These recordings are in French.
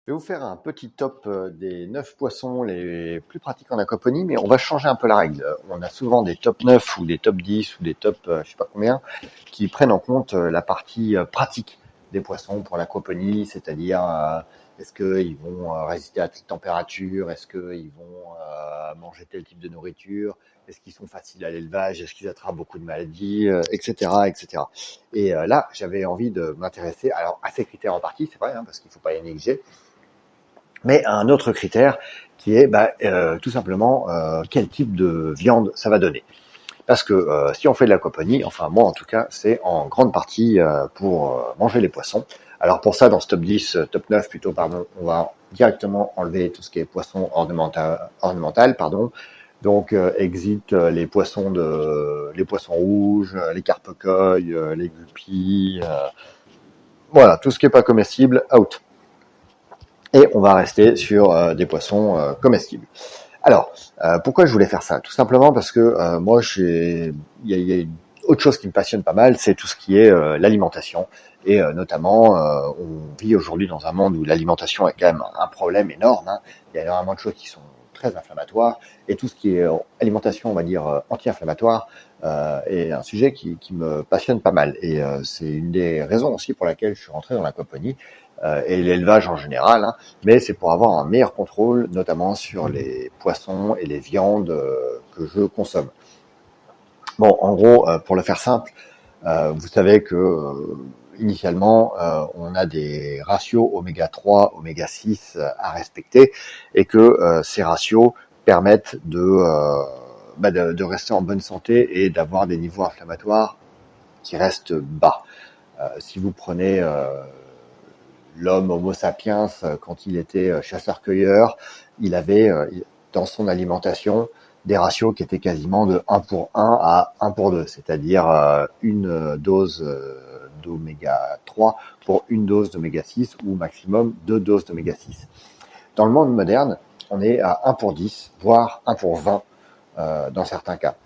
Je vais vous faire un petit top des 9 poissons les plus pratiques en aquaponie, mais on va changer un peu la règle. On a souvent des top 9 ou des top 10 ou des top je sais pas combien qui prennent en compte la partie pratique des poissons pour l'aquaponie, c'est-à-dire est-ce qu'ils vont résister à telle température, est-ce qu'ils vont manger tel type de nourriture, est-ce qu'ils sont faciles à l'élevage, est-ce qu'ils attrapent beaucoup de maladies, etc., etc. Et là, j'avais envie de m'intéresser alors à ces critères en partie, c'est vrai, hein, parce qu'il ne faut pas les négliger, mais un autre critère qui est tout simplement quel type de viande ça va donner. Parce que si on fait de l'aquaponie, enfin moi en tout cas, c'est en grande partie pour manger les poissons. Alors pour ça, dans ce top 10, top 9 plutôt, pardon, on va directement enlever tout ce qui est poisson ornemental, pardon. Donc exit les poissons rouges, les carpe-coilles, les guppies, voilà, tout ce qui est pas comestible, out. Et on va rester sur des poissons comestibles. Alors, pourquoi je voulais faire ça? Tout simplement parce que moi, il y a autre chose qui me passionne pas mal, c'est tout ce qui est l'alimentation. Et notamment, on vit aujourd'hui dans un monde où l'alimentation est quand même un problème énorme, hein. Il y a énormément de choses qui sont très inflammatoires. Et tout ce qui est alimentation, on va dire, anti-inflammatoire, est un sujet qui me passionne pas mal. Et c'est une des raisons aussi pour laquelle je suis rentré dans l'aquaponie et l'élevage en général, hein, mais c'est pour avoir un meilleur contrôle, notamment sur les poissons et les viandes que je consomme. Bon, en gros, pour le faire simple, vous savez que initialement, on a des ratios oméga 3, oméga 6 à respecter, et que ces ratios permettent de rester en bonne santé et d'avoir des niveaux inflammatoires qui restent bas. Si vous prenez l'homme Homo sapiens, quand il était chasseur-cueilleur, il avait dans son alimentation des ratios qui étaient quasiment de 1 pour 1 à 1 pour 2, c'est-à-dire une dose d'oméga 3 pour une dose d'oméga 6 ou maximum 2 doses d'oméga 6. Dans le monde moderne, on est à 1 pour 10, voire 1 pour 20 dans certains cas.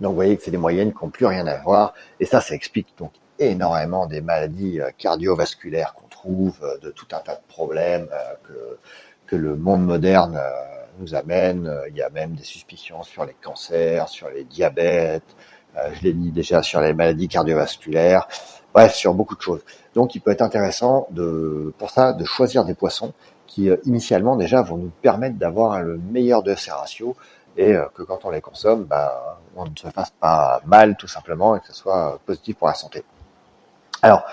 Donc vous voyez que c'est des moyennes qui n'ont plus rien à voir, et ça explique donc énormément des maladies cardiovasculaires qu'on trouve, de tout un tas de problèmes que le monde moderne nous amène. Il y a même des suspicions sur les cancers, sur les diabètes, je l'ai dit déjà, sur les maladies cardiovasculaires, bref, sur beaucoup de choses. Donc il peut être intéressant pour ça de choisir des poissons qui initialement déjà vont nous permettre d'avoir le meilleur de ces ratios, et que quand on les consomme, on ne se fasse pas mal tout simplement, et que ce soit positif pour la santé. Alors,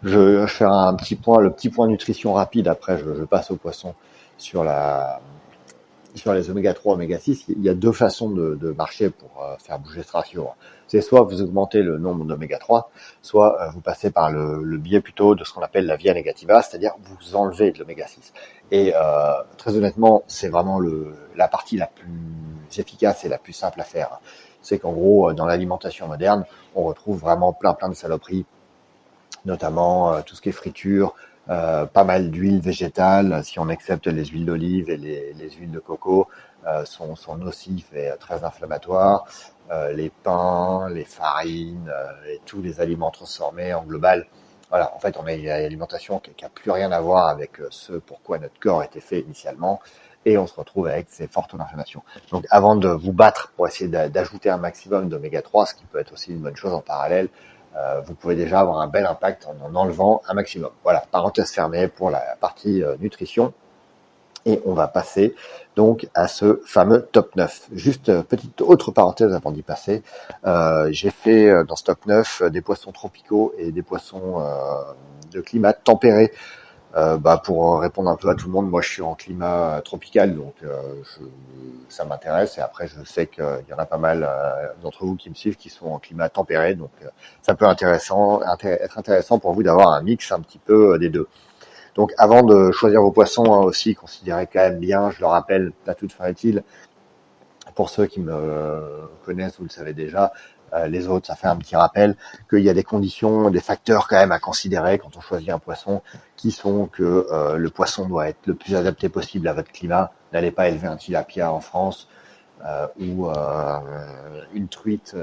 je vais faire le petit point nutrition rapide, après je passe aux poissons sur les oméga 3, oméga 6. Il y a deux façons de marcher pour faire bouger ce ratio. C'est soit vous augmentez le nombre d'oméga 3, soit vous passez par le biais plutôt de ce qu'on appelle la via negativa, c'est-à-dire vous enlevez de l'oméga 6. Et très honnêtement, c'est vraiment la partie la plus efficace et la plus simple à faire. C'est qu'en gros, dans l'alimentation moderne, on retrouve vraiment plein de saloperies, notamment tout ce qui est friture, pas mal d'huiles végétales, si on accepte les huiles d'olive et les huiles de coco, sont nocifs et très inflammatoires. Les pains, les farines et tous les aliments transformés en global. Voilà, en fait, on a une alimentation qui a plus rien à voir avec ce pourquoi notre corps était fait initialement, et on se retrouve avec ces fortes taux d'inflammation. Donc, avant de vous battre pour essayer d'ajouter un maximum d'oméga 3, ce qui peut être aussi une bonne chose en parallèle, vous pouvez déjà avoir un bel impact en enlevant un maximum. Voilà, parenthèse fermée pour la partie nutrition. Et on va passer donc à ce fameux top 9. Juste petite autre parenthèse avant d'y passer. J'ai fait dans ce top 9 des poissons tropicaux et des poissons de climat tempéré. Pour répondre un peu à tout le monde, moi je suis en climat tropical, donc ça m'intéresse, et après je sais qu'il y en a pas mal d'entre vous qui me suivent qui sont en climat tempéré, donc ça peut être intéressant pour vous d'avoir un mix un petit peu des deux. Donc avant de choisir vos poissons, hein, aussi, considérez quand même bien, je le rappelle à toute fin utile, pour ceux qui me connaissent, vous le savez déjà, les autres, ça fait un petit rappel qu'il y a des conditions, des facteurs quand même à considérer quand on choisit un poisson, qui sont que le poisson doit être le plus adapté possible à votre climat. N'allez pas élever un tilapia en France ou une truite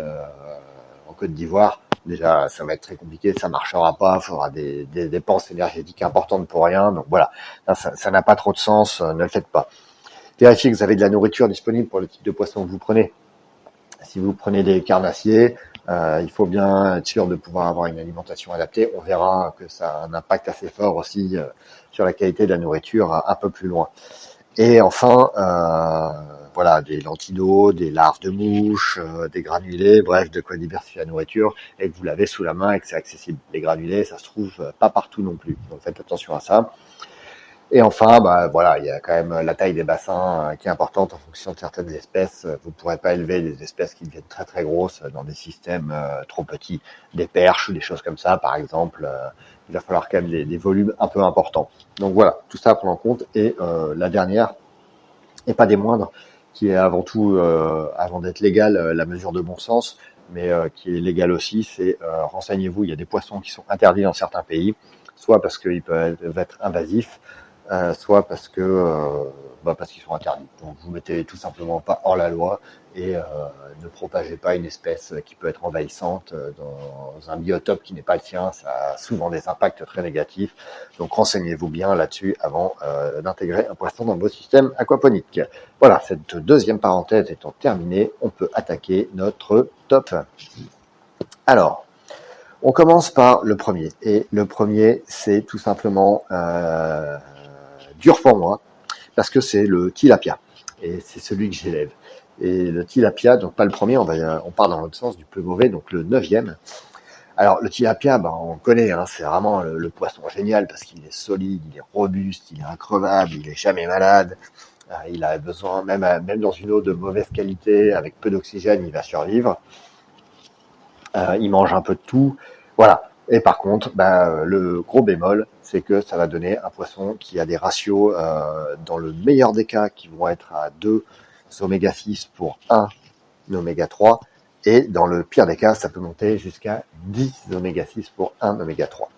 en Côte d'Ivoire. déjà ça va être très compliqué, ça marchera pas, il faudra des dépenses énergétiques importantes pour rien. Donc voilà, ça n'a pas trop de sens, ne le faites pas. Vérifiez que vous avez de la nourriture disponible pour le type de poisson que vous prenez. Si vous prenez des carnassiers, il faut bien être sûr de pouvoir avoir une alimentation adaptée. On verra que ça a un impact assez fort aussi sur la qualité de la nourriture un peu plus loin. Et enfin, voilà, des lentilles d'eau, des larves de mouches, des granulés, bref, de quoi diversifier la nourriture et que vous l'avez sous la main et que c'est accessible. Les granulés, ça se trouve pas partout non plus, donc faites attention à ça. Et enfin, voilà, il y a quand même la taille des bassins qui est importante en fonction de certaines espèces. Vous ne pourrez pas élever des espèces qui deviennent très très grosses dans des systèmes trop petits, des perches ou des choses comme ça, par exemple. Il va falloir quand même des volumes un peu importants. Donc voilà, tout ça à prendre en compte. Et la dernière, et pas des moindres, qui est avant tout, avant d'être légale, la mesure de bon sens, mais qui est légale aussi, c'est renseignez-vous. Il y a des poissons qui sont interdits dans certains pays, soit parce qu'ils peuvent être invasifs, soit parce qu'ils sont interdits. Donc vous mettez tout simplement pas hors la loi et ne propagez pas une espèce qui peut être envahissante dans un biotope qui n'est pas le sien. Ça a souvent des impacts très négatifs. Donc renseignez-vous bien là-dessus avant d'intégrer un poisson dans vos systèmes aquaponiques. Voilà, cette deuxième parenthèse étant terminée, on peut attaquer notre top. Alors, on commence par le premier. Et le premier, c'est tout simplement dur pour moi, parce que c'est le tilapia. Et c'est celui que j'élève. Et le tilapia, donc pas le premier, on part dans l'autre sens du plus mauvais, donc le 9e. Alors le tilapia, on connaît, hein, c'est vraiment le poisson génial, parce qu'il est solide, il est robuste, il est increvable, il est jamais malade. Il a besoin, même dans une eau de mauvaise qualité, avec peu d'oxygène, il va survivre. Il mange un peu de tout. Voilà. Et par contre, le gros bémol, c'est que ça va donner un poisson qui a des ratios, dans le meilleur des cas, qui vont être à 2 oméga 6 pour 1 oméga 3. Et dans le pire des cas, ça peut monter jusqu'à 10 oméga 6 pour 1 oméga 3.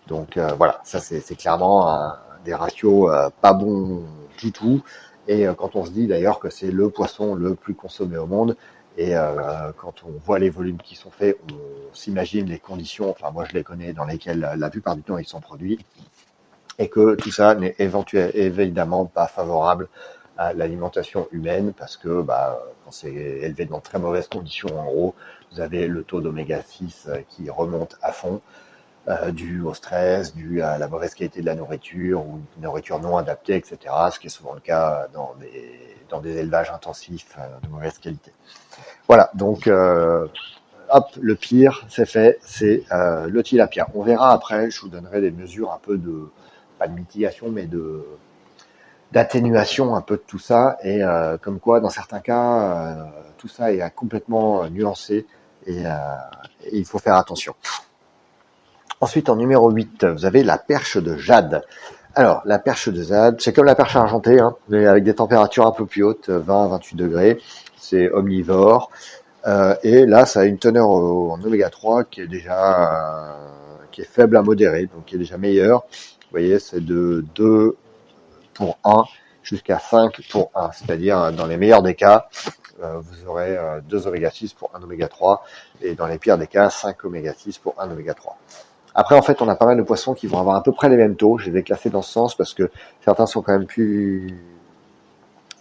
Donc voilà, ça c'est clairement des ratios pas bons du tout. Et quand on se dit d'ailleurs que c'est le poisson le plus consommé au monde, et quand on voit les volumes qui sont faits, on s'imagine les conditions, enfin moi je les connais, dans lesquelles la plupart du temps ils sont produits, et que tout ça n'est évidemment pas favorable à l'alimentation humaine, parce que quand c'est élevé dans de très mauvaises conditions, en gros, vous avez le taux d'oméga 6 qui remonte à fond, dû au stress, dû à la mauvaise qualité de la nourriture, ou une nourriture non adaptée, etc., ce qui est souvent le cas dans des élevages intensifs de mauvaise qualité. Voilà, donc le pire, c'est fait, c'est le tilapia. On verra après, je vous donnerai des mesures un peu pas de mitigation, mais d'atténuation un peu de tout ça, et comme quoi, dans certains cas, tout ça est complètement nuancé, et il faut faire attention. Ensuite, en numéro 8, vous avez la perche de jade. Alors, la perche de jade, c'est comme la perche argentée, hein, mais avec des températures un peu plus hautes, 20-28 degrés. C'est omnivore. Et là, ça a une teneur en oméga 3 qui est déjà qui est faible à modérée, donc qui est déjà meilleure. Vous voyez, c'est de 2 pour 1 jusqu'à 5 pour 1. C'est-à-dire, dans les meilleurs des cas, vous aurez 2 oméga 6 pour 1 oméga 3. Et dans les pires des cas, 5 oméga 6 pour 1 oméga 3. Après, en fait, on a pas mal de poissons qui vont avoir à peu près les mêmes taux. Je les ai classés dans ce sens parce que certains sont quand même plus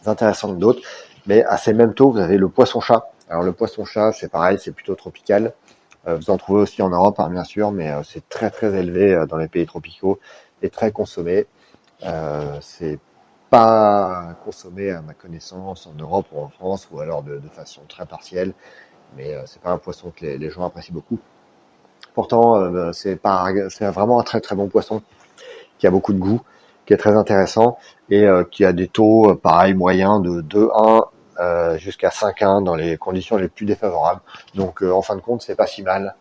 intéressants que d'autres. Mais à ces mêmes taux, vous avez le poisson-chat. Alors le poisson-chat, c'est pareil, c'est plutôt tropical. Vous en trouvez aussi en Europe, hein, bien sûr, mais c'est très très élevé dans les pays tropicaux et très consommé. C'est pas consommé, à ma connaissance, en Europe ou en France, ou alors de façon très partielle. Mais c'est pas un poisson que les gens apprécient beaucoup. Pourtant, c'est vraiment un très très bon poisson qui a beaucoup de goût, qui est très intéressant et qui a des taux pareil moyens de 2,1 jusqu'à 5,1 dans les conditions les plus défavorables. Donc en fin de compte, c'est pas si mal.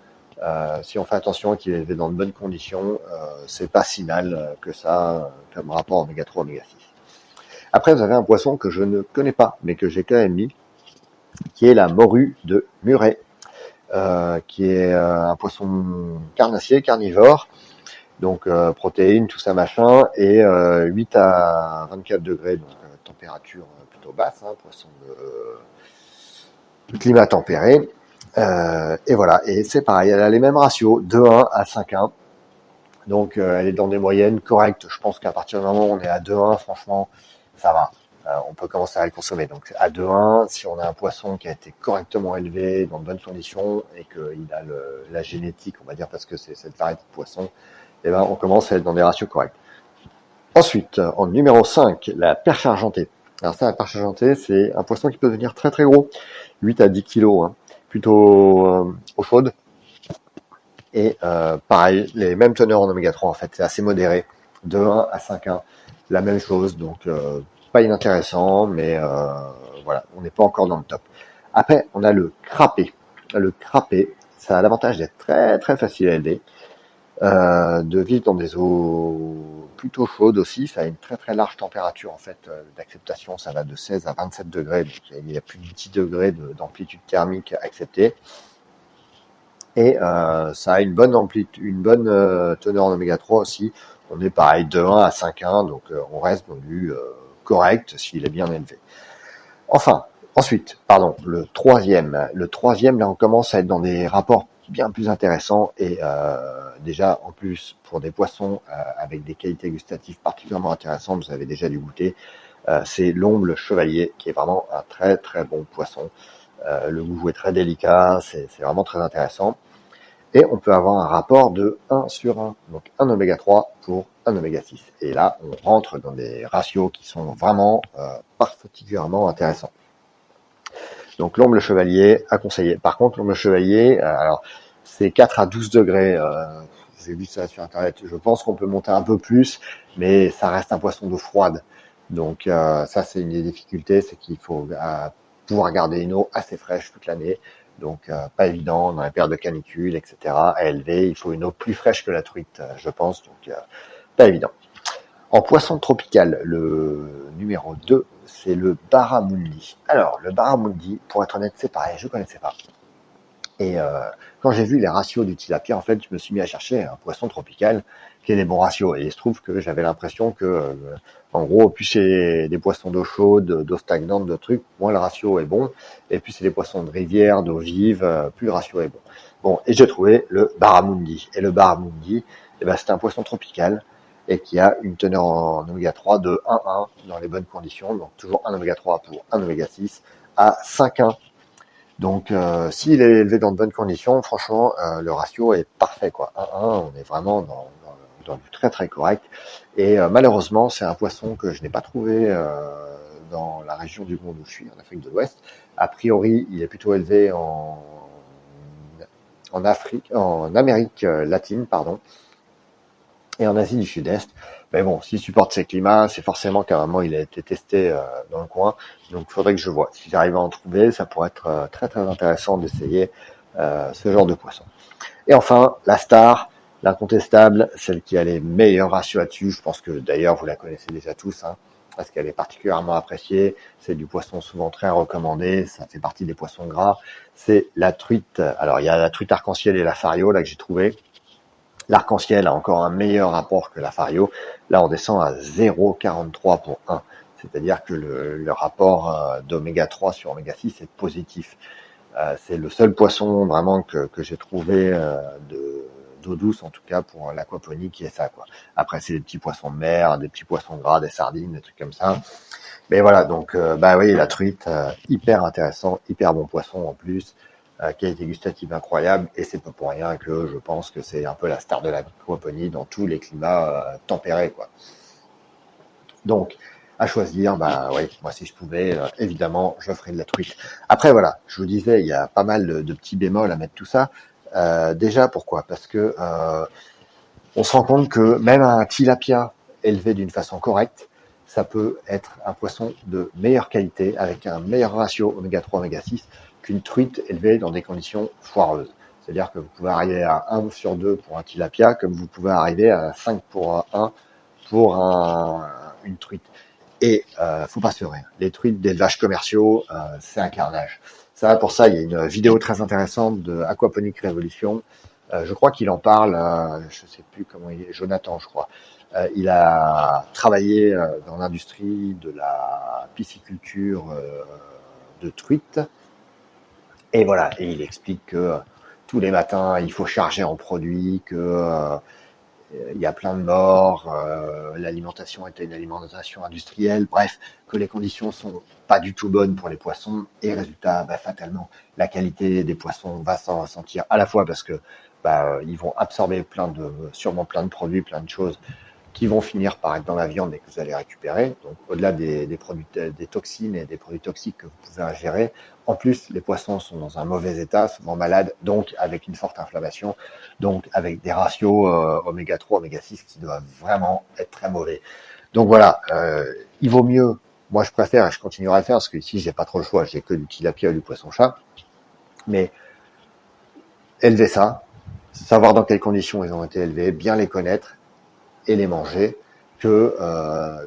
Si on fait attention et qu'il est élevé dans de bonnes conditions, c'est pas si mal que ça comme rapport oméga 3, oméga 6. Après, vous avez un poisson que je ne connais pas, mais que j'ai quand même mis, qui est la morue de Muret. Qui est un poisson carnassier, carnivore, donc protéines, tout ça machin, et 8 à 24 degrés, donc température plutôt basse, hein, poisson de climat tempéré. Et voilà, et c'est pareil, elle a les mêmes ratios, 2-1 à 5-1. Donc elle est dans des moyennes correctes. Je pense qu'à partir du moment où on est à 2-1, franchement, ça va. On peut commencer à le consommer. Donc à 2-1, si on a un poisson qui a été correctement élevé, dans de bonnes conditions, et qu'il a la génétique, on va dire, parce que c'est cette variété de poisson, eh ben, on commence à être dans des ratios corrects. Ensuite, en numéro 5, la perche argentée. Alors ça, la perche argentée, c'est un poisson qui peut devenir très très gros, 8 à 10 kilos, hein, plutôt eau chaude. Et pareil, les mêmes teneurs en oméga 3 en fait, c'est assez modéré, de 1 à 5,1, la même chose, donc pas inintéressant, mais voilà, on n'est pas encore dans le top. Après, on a le crapé. Le crapé, ça a l'avantage d'être très très facile à élever, de vivre dans des eaux plutôt chaudes aussi, ça a une très très large température en fait d'acceptation, ça va de 16 à 27 degrés, donc il y a plus de 10 degrés d'amplitude thermique acceptée. Et ça a une bonne teneur en oméga 3 aussi. On est pareil de 1 à 5,1, donc on reste dans du correct s'il est bien élevé. Ensuite, le troisième. Le troisième, là, on commence à être dans des rapports bien plus intéressants et déjà, en plus, pour des poissons avec des qualités gustatives particulièrement intéressantes, vous avez déjà dû goûter, c'est l'omble chevalier, qui est vraiment un très très bon poisson. Le goût est très délicat, c'est vraiment très intéressant. Et on peut avoir un rapport de 1 sur 1, donc un oméga 3 pour un oméga 6. Et là, on rentre dans des ratios qui sont vraiment particulièrement intéressants. Donc l'omble chevalier à conseiller. Par contre, l'omble chevalier, alors c'est 4 à 12 degrés. J'ai vu ça sur internet. Je pense qu'on peut monter un peu plus, mais ça reste un poisson d'eau froide. Donc ça, c'est une des difficultés, c'est qu'il faut pouvoir garder une eau assez fraîche toute l'année. Donc pas évident dans les périodes de canicule, etc. à élever. Il faut une eau plus fraîche que la truite, je pense. Donc pas évident. En poisson tropical, le numéro 2, c'est le barramundi. Alors, le barramundi, pour être honnête, c'est pareil, je ne connaissais pas. Et quand j'ai vu les ratios du tilapia, en fait, je me suis mis à chercher un poisson tropical qui ait des bons ratios. Et il se trouve que j'avais l'impression que, en gros, plus c'est des poissons d'eau chaude, d'eau stagnante, de trucs, moins le ratio est bon. Et plus c'est des poissons de rivière, d'eau vive, plus le ratio est bon. Bon, et j'ai trouvé le barramundi. Et le barramundi, eh ben, c'est un poisson tropical et qui a une teneur en oméga 3 de 1,1 dans les bonnes conditions. Donc toujours un oméga 3 pour un oméga 6 à 5,1. Donc, s'il est élevé dans de bonnes conditions, franchement, le ratio est parfait, quoi. 1-1, on est vraiment dans du très très correct. Et malheureusement, c'est un poisson que je n'ai pas trouvé dans la région du monde où je suis, en Afrique de l'Ouest. A priori, il est plutôt élevé en Amérique latine, pardon, et en Asie du Sud-Est. Mais bon, s'il supporte ces climats, c'est forcément qu'à un moment il a été testé dans le coin. Donc il faudrait que je vois. Si j'arrive à en trouver, ça pourrait être très très intéressant d'essayer ce genre de poisson. Et enfin, la star, l'incontestable, celle qui a les meilleurs ratios là-dessus. Je pense que d'ailleurs vous la connaissez déjà tous, hein, parce qu'elle est particulièrement appréciée. C'est du poisson souvent très recommandé. Ça fait partie des poissons gras. C'est la truite. Alors il y a la truite arc-en-ciel et la fario là que j'ai trouvé. L'arc-en-ciel a encore un meilleur rapport que la fario. Là, on descend à 0,43 pour 1. C'est-à-dire que le rapport d'oméga 3 sur oméga 6 est positif. C'est le seul poisson vraiment que j'ai trouvé d'eau douce, en tout cas pour l'aquaponie, qui est ça, quoi. Après, c'est des petits poissons de mer, des petits poissons gras, des sardines, des trucs comme ça. Mais voilà, donc bah oui, la truite, hyper intéressant, hyper bon poisson en plus. Qualité gustative incroyable, et c'est pas pour rien que je pense que c'est un peu la star de l'aquaponie dans tous les climats tempérés, quoi. Donc, à choisir, bah oui, moi si je pouvais, évidemment, je ferais de la truite. Après voilà, je vous disais, il y a pas mal de petits bémols à mettre tout ça. Déjà, pourquoi? Parce que on se rend compte que même un tilapia élevé d'une façon correcte, ça peut être un poisson de meilleure qualité, avec un meilleur ratio oméga 3, oméga 6, qu'une truite élevée dans des conditions foireuses. C'est-à-dire que vous pouvez arriver à 1 sur 2 pour un tilapia, comme vous pouvez arriver à 5 pour 1 pour une truite. Et faut pas se leurrer. Les truites d'élevage commerciaux, c'est un carnage. Pour ça, il y a une vidéo très intéressante de Aquaponics Révolution. Je crois qu'il en parle, je sais plus comment il est, Jonathan, je crois. Il a travaillé dans l'industrie de la pisciculture de truite. Et voilà, et il explique que tous les matins, il faut charger en produits, que il y a plein de morts, l'alimentation était une alimentation industrielle, bref, que les conditions sont pas du tout bonnes pour les poissons, et résultat, fatalement, la qualité des poissons va s'en ressentir à la fois parce que ils vont absorber sûrement plein de produits, plein de choses qui vont finir par être dans la viande et que vous allez récupérer. Donc, au-delà des produits, des toxines et des produits toxiques que vous pouvez ingérer, en plus, les poissons sont dans un mauvais état, souvent malades, donc avec une forte inflammation, donc avec des ratios oméga 3, oméga 6 qui doivent vraiment être très mauvais. Donc voilà, il vaut mieux, moi je préfère et je continuerai à le faire parce que ici j'ai pas trop le choix, j'ai que du tilapia ou du poisson-chat, mais élever ça, savoir dans quelles conditions ils ont été élevés, bien les connaître et les manger, que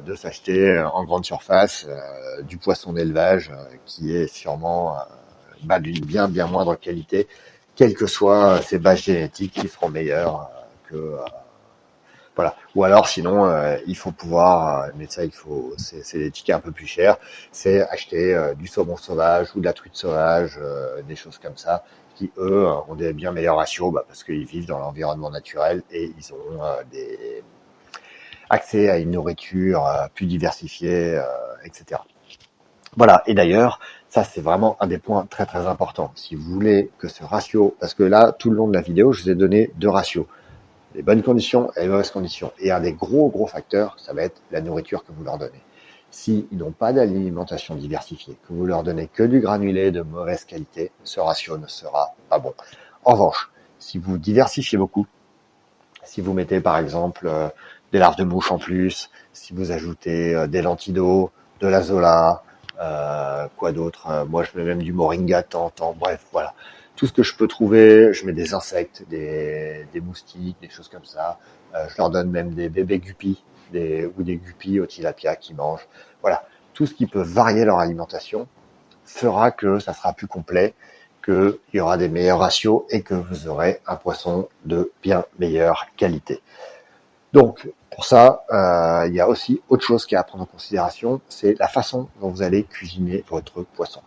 de s'acheter en grande surface du poisson d'élevage qui est sûrement d'une bien moindre qualité, quelles que soient ses bases génétiques qui seront meilleures que voilà. Ou alors sinon il faut pouvoir, mais ça c'est des tickets un peu plus chers, c'est acheter du saumon sauvage ou de la truite sauvage, des choses comme ça qui eux ont des bien meilleurs ratios parce qu'ils vivent dans l'environnement naturel et ils ont des accès à une nourriture plus diversifiée, etc. Voilà, et d'ailleurs, ça c'est vraiment un des points très très importants. Si vous voulez que ce ratio, parce que là, tout le long de la vidéo, je vous ai donné 2 ratios, les bonnes conditions et les mauvaises conditions. Et un des gros facteurs, ça va être la nourriture que vous leur donnez. S'ils n'ont pas d'alimentation diversifiée, que vous leur donnez que du granulé de mauvaise qualité, ce ratio ne sera pas bon. En revanche, si vous diversifiez beaucoup, si vous mettez par exemple des larves de mouche en plus, si vous ajoutez des lentilles d'eau, de l'azola, quoi d'autre, moi je mets même du moringa de temps en temps, bref, voilà. Tout ce que je peux trouver, je mets des insectes, des moustiques, des choses comme ça. Je leur donne même des bébés guppies, ou des guppies au tilapia qui mangent. Voilà, tout ce qui peut varier leur alimentation fera que ça sera plus complet, qu'il y aura des meilleurs ratios et que vous aurez un poisson de bien meilleure qualité. Donc, pour ça, il y a aussi autre chose qui est à prendre en considération, c'est la façon dont vous allez cuisiner votre poisson.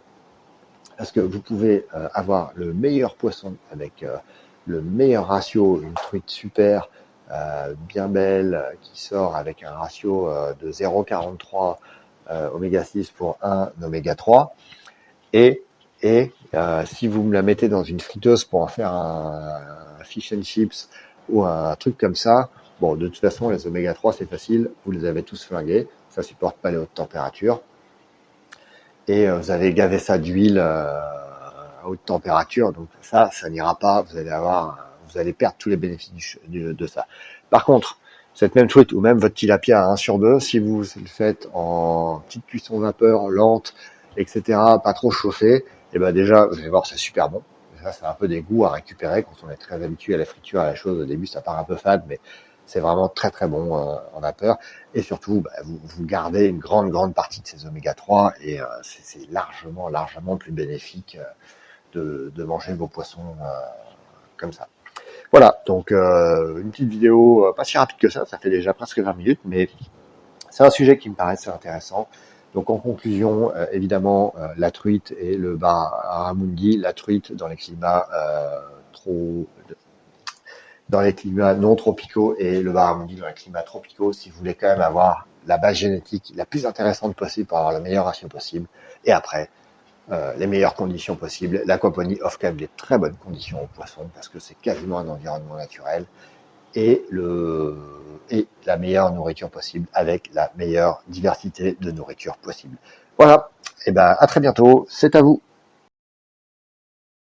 Parce que vous pouvez avoir le meilleur poisson avec le meilleur ratio, une truite super, bien belle, qui sort avec un ratio de 0,43 oméga 6 pour 1 oméga 3. Et si vous me la mettez dans une friteuse pour en faire un fish and chips ou un truc comme ça, bon, de toute façon, les oméga 3, c'est facile, vous les avez tous flingués, ça supporte pas les hautes températures. Et vous avez gavé ça d'huile à haute température, donc ça n'ira pas, vous allez perdre tous les bénéfices de ça. Par contre, cette même truite ou même votre tilapia à 1 sur 2, si vous le faites en petite cuisson vapeur, lente, etc., pas trop chauffé, et déjà, vous allez voir, c'est super bon. Ça, c'est un peu des goûts à récupérer quand on est très habitué à la friture, à la chose. Au début, ça part un peu fade, mais c'est vraiment très très bon en vapeur. Et surtout, vous gardez une grande partie de ces oméga 3 et c'est largement plus bénéfique de manger vos poissons comme ça. Voilà, donc une petite vidéo pas si rapide que ça fait déjà presque 20 minutes, mais c'est un sujet qui me paraissait intéressant. Donc en conclusion, évidemment, la truite et le barramundi, la truite dans les climats non tropicaux et le barramundi dans les climats tropicaux, si vous voulez quand même avoir la base génétique la plus intéressante possible pour avoir le meilleur ratio possible. Et après, les meilleures conditions possibles. L'aquaponie offre quand même des très bonnes conditions aux poissons parce que c'est quasiment un environnement naturel et la meilleure nourriture possible avec la meilleure diversité de nourriture possible. Voilà. Et à très bientôt. C'est à vous.